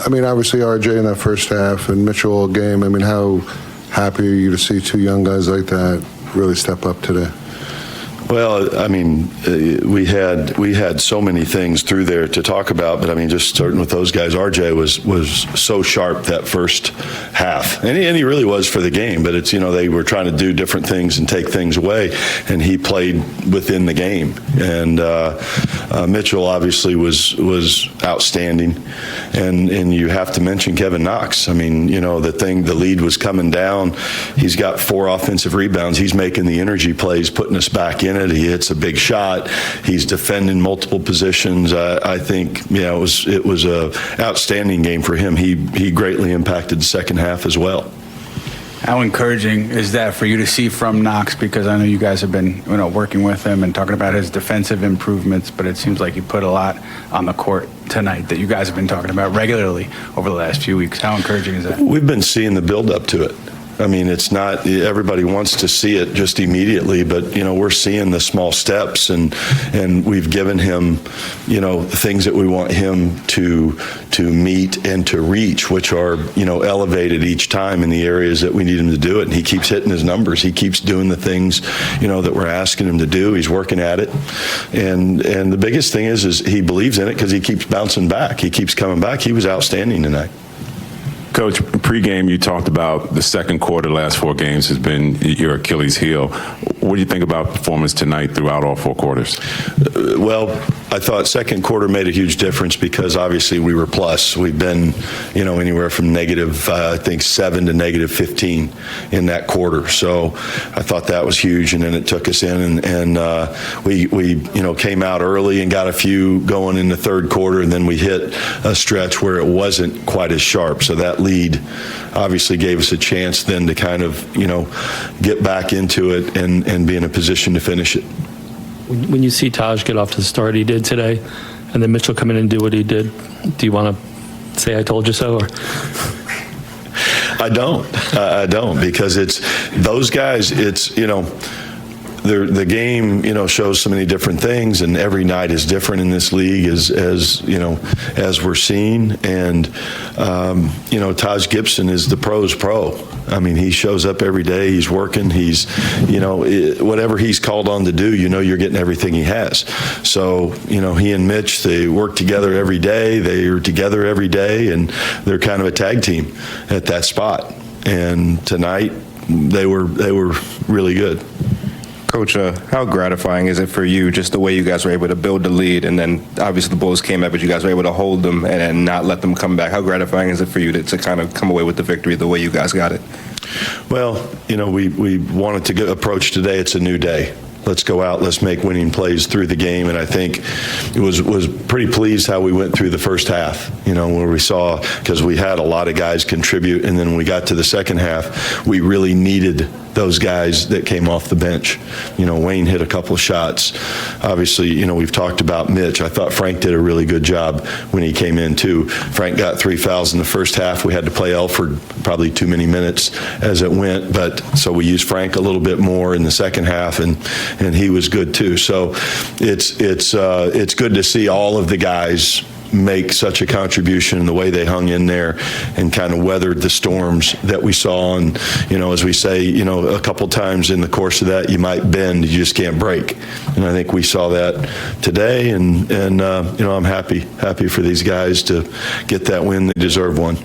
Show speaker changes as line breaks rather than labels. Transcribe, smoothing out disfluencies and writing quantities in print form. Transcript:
I mean, obviously RJ in that first half and Mitchell all game. I mean, how happy are you to see two young guys like that really step up today?
Well, I mean, we had so many things through there to talk about, but I mean, just starting with those guys, RJ was so sharp that first half, and he really was for the game. But it's, they were trying to do different things and take things away, and he played within the game. And Mitchell obviously was outstanding, and you have to mention Kevin Knox. I mean, the lead was coming down. He's got 4 offensive rebounds. He's making the energy plays, putting us back in it. He hits a big shot. He's defending multiple positions. I think it was a outstanding game for him. He greatly impacted the second half as well.
How encouraging is that for you to see from Knox? Because I know you guys have been working with him and talking about his defensive improvements, but it seems like he put a lot on the court tonight that you guys have been talking about regularly over the last few weeks. How encouraging is that? We've
been seeing the build up to it. I mean, it's not everybody wants to see it just immediately, but we're seeing the small steps, and we've given him things that we want him to meet and to reach, which are elevated each time in the areas that we need him to do it. And he keeps hitting his numbers. He keeps doing the things that we're asking him to do. He's working at it, and the biggest thing is he believes in it because he keeps bouncing back. He keeps coming back. He was outstanding tonight.
Coach, pregame you talked about the second quarter, last 4 games has been your Achilles heel. What do you think about performance tonight throughout all 4 quarters?
Well, I thought second quarter made a huge difference because obviously we were plus. We've been, anywhere from negative, I think 7 to negative 15 in that quarter. So I thought that was huge, and then it took us in, and we came out early and got a few going in the third quarter, and then we hit a stretch where it wasn't quite as sharp. So that lead obviously gave us a chance then to kind of, get back into it and be in a position to finish it.
When you see Taj get off to the start he did today, and then Mitchell come in and do what he did, do you want to say I told you so? Or?
I don't, because it's those guys. It's the game shows so many different things, and every night is different in this league as we're seeing. And Taj Gibson is the pro's pro. I mean, he shows up every day. He's working. He's whatever he's called on to do, you're getting everything he has. So he and Mitch, they work together every day. They are together every day, and they're kind of a tag team at that spot. And tonight they were really good.
Coach, how gratifying is it for you, just the way you guys were able to build the lead, and then obviously the Bulls came back, but you guys were able to hold them and not let them come back? How gratifying is it for you to kind of come away with the victory the way you guys got it?
Well, we wanted to approach today. It's a new day. Let's go out, let's make winning plays through the game. And I think it was pretty pleased how we went through the first half, where we saw, because we had a lot of guys contribute, and then when we got to the second half, we really needed those guys that came off the bench. Wayne hit a couple of shots. Obviously, we've talked about Mitch. I thought Frank did a really good job when he came in too. Frank got 3 fouls in the first half. We had to play Elford probably too many minutes as it went, but so we used Frank a little bit more in the second half, and he was good too. So it's good to see all of the guys make such a contribution in the way they hung in there and kind of weathered the storms that we saw. And as we say, a couple times in the course of that, you might bend, you just can't break. And I think we saw that today, and I'm happy for these guys to get that win. They deserve one.